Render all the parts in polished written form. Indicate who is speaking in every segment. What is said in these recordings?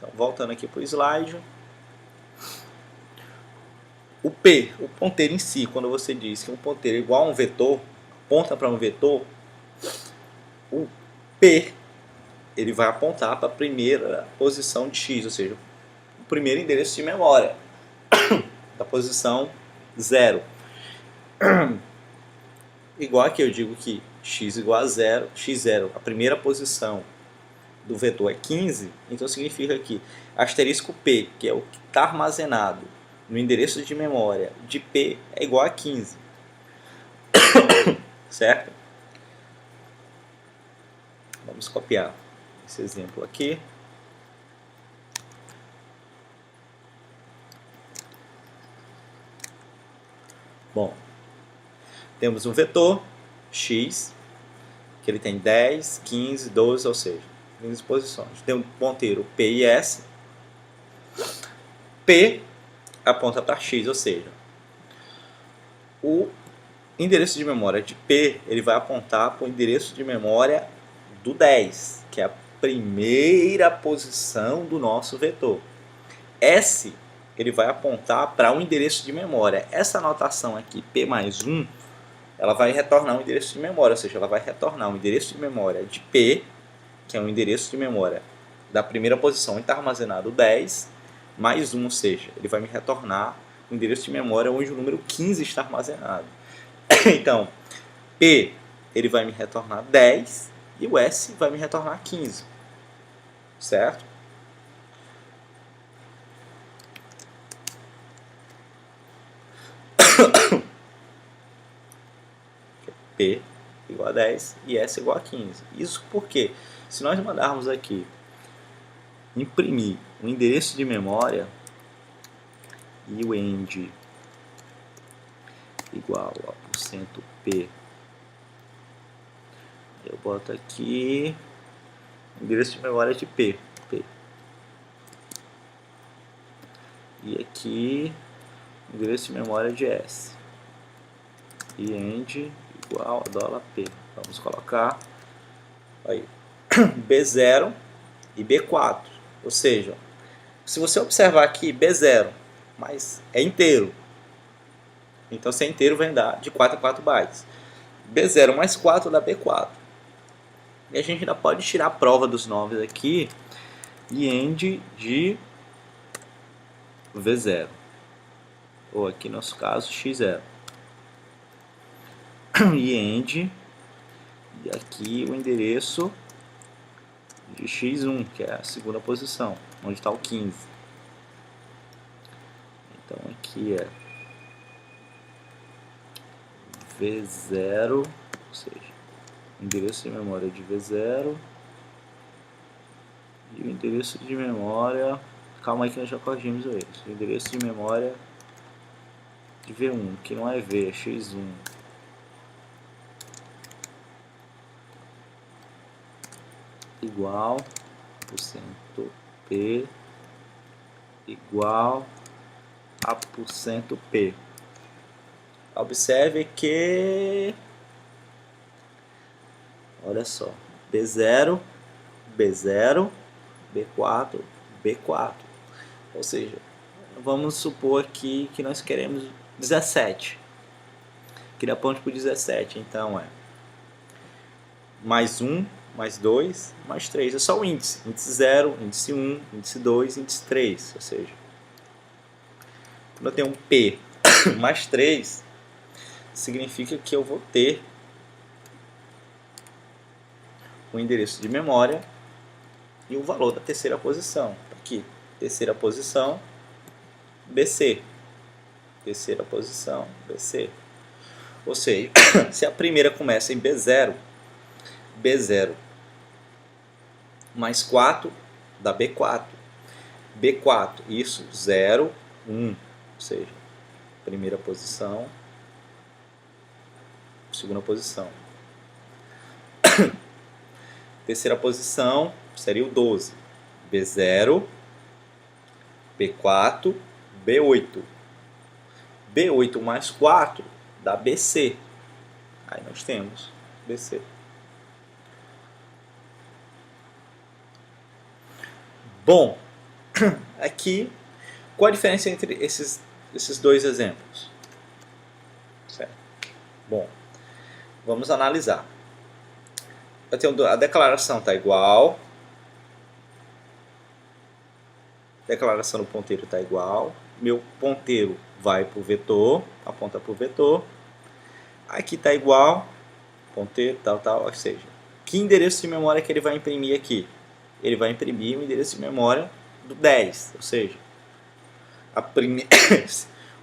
Speaker 1: Então, voltando aqui para o slide. O P, o ponteiro em si, quando você diz que um ponteiro é igual a um vetor, aponta para um vetor, o P ele vai apontar para a primeira posição de X, ou seja, o primeiro endereço de memória da posição 0. Igual aqui eu digo que x igual a 0, x0, a primeira posição do vetor é 15, então significa que asterisco P, que é o que está armazenado no endereço de memória de P, é igual a 15. Certo? Vamos copiar esse exemplo aqui. Bom, temos um vetor x, que ele tem 10, 15, 12, ou seja, 15 posições. Tem um ponteiro P e S. P aponta para x, ou seja, o endereço de memória de P ele vai apontar para o endereço de memória do 10, que é a primeira posição do nosso vetor. S ele vai apontar para um endereço de memória. Essa anotação aqui, P mais 1, ela vai retornar um endereço de memória, ou seja, ela vai retornar um endereço de memória de P, que é um endereço de memória da primeira posição onde está armazenado o 10, mais 1, ou seja, ele vai me retornar o endereço de memória onde o número 15 está armazenado. Então, P ele vai me retornar 10 e o S vai me retornar 15. Certo? P igual a 10 e S igual a 15. Isso porque, se nós mandarmos aqui imprimir o endereço de memória e o end igual a %P, eu boto aqui endereço de memória de P. E aqui endereço de memória de S. E end igual a $P. Vamos colocar aí B0 e B4. Ou seja, se você observar aqui B0, mas é inteiro. Então se é inteiro vai dar de 4 a 4 bytes. B0 mais 4 dá B4. E a gente ainda pode tirar a prova dos nomes aqui e end de V0. Ou aqui no nosso caso X0. E end, e aqui o endereço de X1, que é a segunda posição, onde está o 15. Então aqui é V0, ou seja, o endereço de memória de V0 e o endereço de memória, calma aí que nós já corrigimos isso, o endereço de memória de V1, que não é V, é X1. Igual %P igual a %P. Observe que, olha só, B0, B0, B4, B4. Ou seja, vamos supor aqui que nós queremos 17. Queria ponto para 17, então é mais 1, mais 2, mais 3. É só o índice. Índice 0, índice 1, índice 2, índice 3. Ou seja, quando eu tenho um P mais 3, significa que eu vou ter o endereço de memória e o valor da terceira posição. Aqui, terceira posição, BC. Terceira posição, BC. Ou seja, se a primeira começa em B0, B0 mais 4 dá B4. B4, isso, 0, 1. Ou seja, primeira posição, segunda posição. Terceira posição seria o 12. B0, B4, B8. B8 mais 4 dá BC. Aí nós temos BC. Bom, Aqui, qual a diferença entre esses dois exemplos? Certo. Bom, vamos analisar. Eu tenho a declaração está igual, a declaração do ponteiro está igual, meu ponteiro vai para o vetor, aponta para o vetor, aqui está igual, ponteiro, tal, ou seja, que endereço de memória que ele vai imprimir aqui? Ele vai imprimir o endereço de memória do 10, ou seja,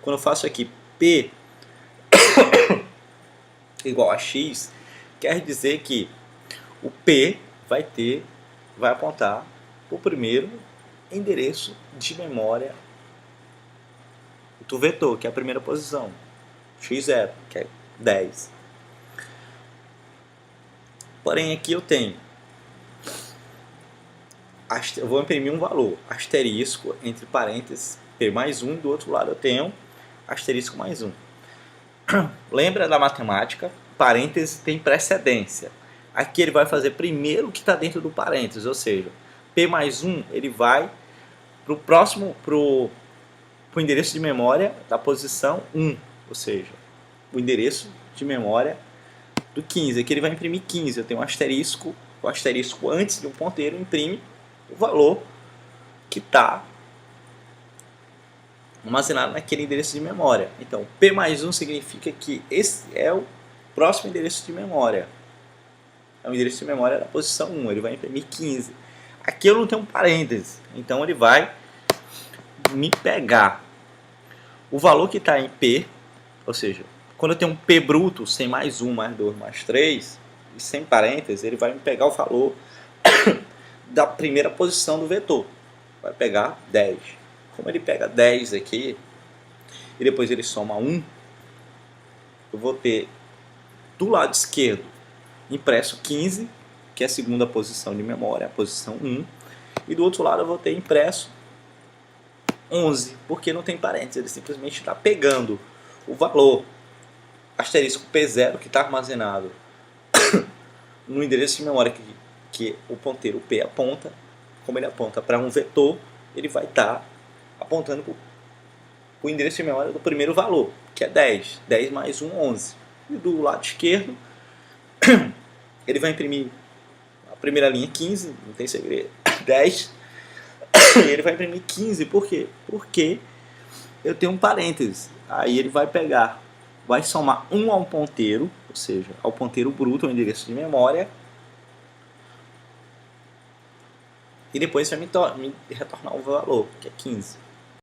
Speaker 1: quando eu faço aqui P igual a X, quer dizer que o P vai apontar para o primeiro endereço de memória do vetor, que é a primeira posição, x0, que é 10. Porém, aqui eu tenho, eu vou imprimir um valor, asterisco, entre parênteses, P mais 1, e do outro lado eu tenho asterisco mais 1. Lembra da matemática? Parênteses tem precedência. Aqui ele vai fazer primeiro o que está dentro do parênteses, ou seja, P mais 1 ele vai para o próximo, para o endereço de memória da posição 1, ou seja, o endereço de memória do 15. Aqui ele vai imprimir 15, eu tenho um asterisco, o asterisco antes de um ponteiro imprime o valor que está armazenado naquele endereço de memória. Então, P mais 1 significa que esse é o próximo endereço de memória. É o endereço de memória da posição 1, ele vai imprimir 15. Aqui eu não tenho um parêntese, então ele vai me pegar o valor que está em P, ou seja, quando eu tenho um P bruto sem mais 1, mais 2, mais 3, e sem parênteses, ele vai me pegar o valor da primeira posição do vetor. Vai pegar 10. Como ele pega 10 aqui, e depois ele soma 1, eu vou ter do lado esquerdo impresso 15, que é a segunda posição de memória, a posição 1, e do outro lado eu vou ter impresso 11, porque não tem parênteses, ele simplesmente está pegando o valor asterisco P0 que está armazenado no endereço de memória que o ponteiro P aponta. Como ele aponta para um vetor, ele vai estar apontando para o endereço de memória do primeiro valor, que é 10. 10 mais 1, 11. E do lado esquerdo, ele vai imprimir a primeira linha 15, não tem segredo, 10. E ele vai imprimir 15, por quê? Porque eu tenho um parêntese. Aí ele vai pegar, vai somar 1 ao ponteiro, ou seja, ao ponteiro bruto, ao endereço de memória, e depois vai me retornar o valor, que é 15.